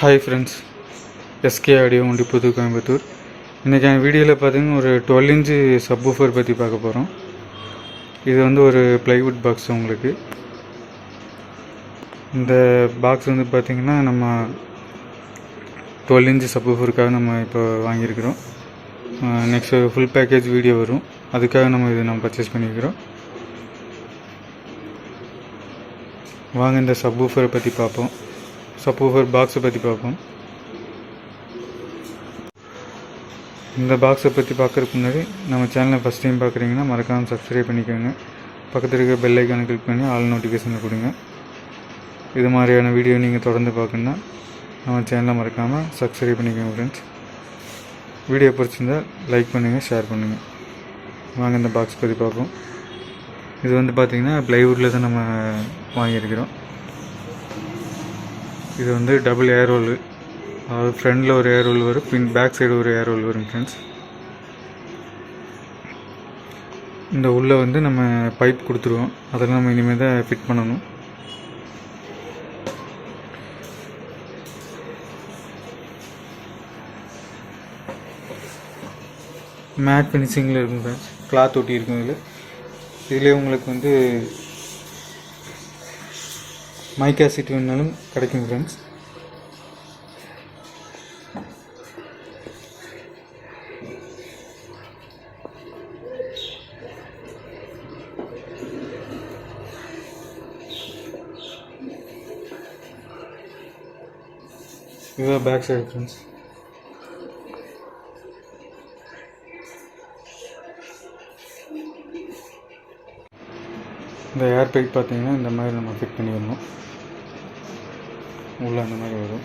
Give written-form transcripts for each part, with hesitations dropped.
Hi friends, SK audio உண்டி புது கோயம்புத்தூர். இன்றைக்கான வீடியோவில் பார்த்தீங்கன்னா ஒரு 12 இன்ச்சு சப்வூஃபர் பற்றி பார்க்க போகிறோம். இது வந்து ஒரு ப்ளைவுட் பாக்ஸ். உங்களுக்கு இந்த பாக்ஸ் வந்து பார்த்திங்கன்னா நம்ம 12 இன்ச்சு சப்வூஃபருக்காக நம்ம இப்போ வாங்கியிருக்கிறோம். நெக்ஸ்ட் ஃபுல் பேக்கேஜ் வீடியோ வரும், அதுக்காக நம்ம பர்ச்சேஸ் பண்ணியிருக்கிறோம். வாங்க இந்த சப்வூஃபரை பற்றி பார்ப்போம். சப்வூஃபர் பாக்ஸை பற்றி பார்ப்போம். இந்த பாக்ஸை பற்றி பார்க்குறதுக்கு முன்னாடி நம்ம சேனலை ஃபஸ்ட் டைம் பார்க்குறீங்கன்னா மறக்காமல் சப்ஸ்கிரைப் பண்ணிக்கோங்க. பக்கத்தில் இருக்க பெல் ஐக்கானை கிளிக் பண்ணி ஆல் நோட்டிஃபிகேஷனை கொடுங்க. இது மாதிரியான வீடியோ நீங்கள் தொடர்ந்து பார்க்கணுன்னா நம்ம சேனலை மறக்காமல் சப்ஸ்கிரைப் பண்ணிக்கோங்க ஃப்ரெண்ட்ஸ். வீடியோ பிடிச்சிருந்தால் லைக் பண்ணுங்கள், ஷேர் பண்ணுங்கள். வாங்க இந்த பாக்ஸ் பற்றி பார்ப்போம். இது வந்து பார்த்திங்கன்னா ப்ளைவுட்டில் தான் நம்ம வாங்கியிருக்கிறோம். இது வந்து டபுள் ஏர் ரோல், அதாவது ஃப்ரண்டில் ஒரு ஏர் ரோல் வரும், பேக் சைடு ஒரு ஏர் ரோல் வரும் ஃப்ரெண்ட்ஸ். இந்த உள்ளே வந்து நம்ம பைப் கொடுத்துருவோம், அதெல்லாம் நம்ம இனிமேல் தான் ஃபிட் பண்ணணும். மேட் ஃபினிஷிங்கில் இருக்கும் ஃப்ரெண்ட்ஸ், கிளாத் ஒட்டி இருக்கும். இதிலே உங்களுக்கு வந்து மைக்கா சீட் வேணாலும் கிடைக்கும் ஃப்ரெண்ட்ஸ். இதுதான் பேக் சைடு ஃப்ரெண்ட்ஸ். இந்த ஏர் பைப் பார்த்தீங்கன்னா இந்த மாதிரி நம்ம ஃபிட் பண்ணி வரணும். உள்ள அந்த மாதிரி வரும்.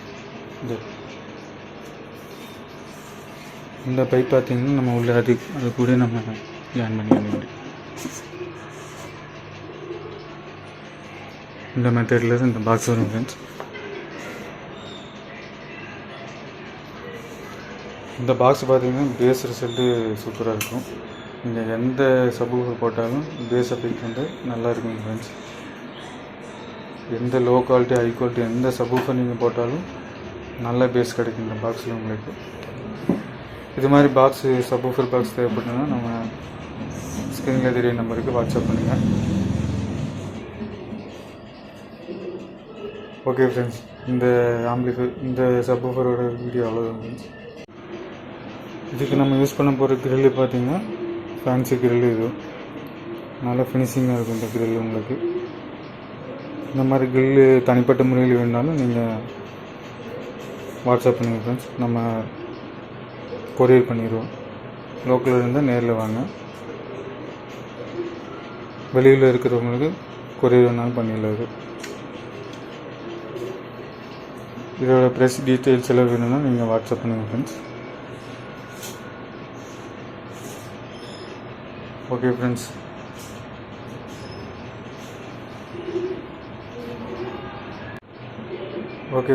இந்த பைப் பார்த்தீங்கன்னா நம்ம உள்ள அது கூட நம்ம ஜாயின் பண்ணி முடியும். இந்த மெத்தடில் இந்த பாக்ஸ் வரும் ஃப்ரெண்ட்ஸ். இந்த பாக்ஸ் பார்த்தீங்கன்னா பேஸ் ரிசல்ட்டு சூப்பராக இருக்கும். நீங்கள் எந்த சப்வூஃபர் போட்டாலும் பேஸ் எஃபெக்ட் வந்து நல்லா இருக்கும் ஃப்ரெண்ட்ஸ். எந்த லோ குவாலிட்டி ஹை குவாலிட்டி எந்த சப்வூஃபர் நீங்கள் போட்டாலும் நல்ல பேஸ் கிடைக்கும் இந்த பாக்ஸில் உங்களுக்கு. இது மாதிரி பாக்ஸு சப்வூஃபர் பாக்ஸ் தேவைப்பட்டதுன்னா நம்ம ஸ்க்ரீனில் தெரிய நம்பருக்கு வாட்ஸ்அப் பண்ணுங்கள். ஓகே ஃப்ரெண்ட்ஸ், இந்த சப்வூஃபரோட வீடியோ அவ்வளோதான் ஃப்ரெண்ட்ஸ். இதுக்கு நம்ம யூஸ் பண்ண போகிற கிரில்லு பார்த்திங்கன்னா ஃபேன்சி கிரில்லு. இது நல்லா ஃபினிஷிங்காக இருக்கும் இந்த கிரில்லு. உங்களுக்கு இந்த மாதிரி கிரில்லு தனிப்பட்ட முறையில் வேணுனாலும் நீங்கள் வாட்ஸ்அப் பண்ணுங்கள் ஃப்ரெண்ட்ஸ், நம்ம கொரியர் பண்ணிடுவோம். லோக்கலில் இருந்தால் நேரில் வாங்க, வெளியில் இருக்கிறவங்களுக்கு கொரியர் வேணாலும் பண்ணிடலாம். இதோட ப்ரைஸ் டீட்டெயில்ஸ் எல்லாம் வேணும்னா நீங்கள் வாட்ஸ்அப் பண்ணுங்கள் ஃப்ரெண்ட்ஸ். ஓகே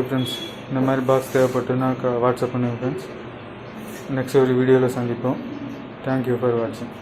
ஃப்ரெண்ட்ஸ், இந்த மாதிரி பாக்ஸ் தேவைப்பட்டுன்னா வாட்ஸ்அப் பண்ணுங்கள் ஃப்ரெண்ட்ஸ். நெக்ஸ்ட் ஒரு வீடியோவில் சந்திப்போம். தேங்க்யூ ஃபார் வாட்சிங்.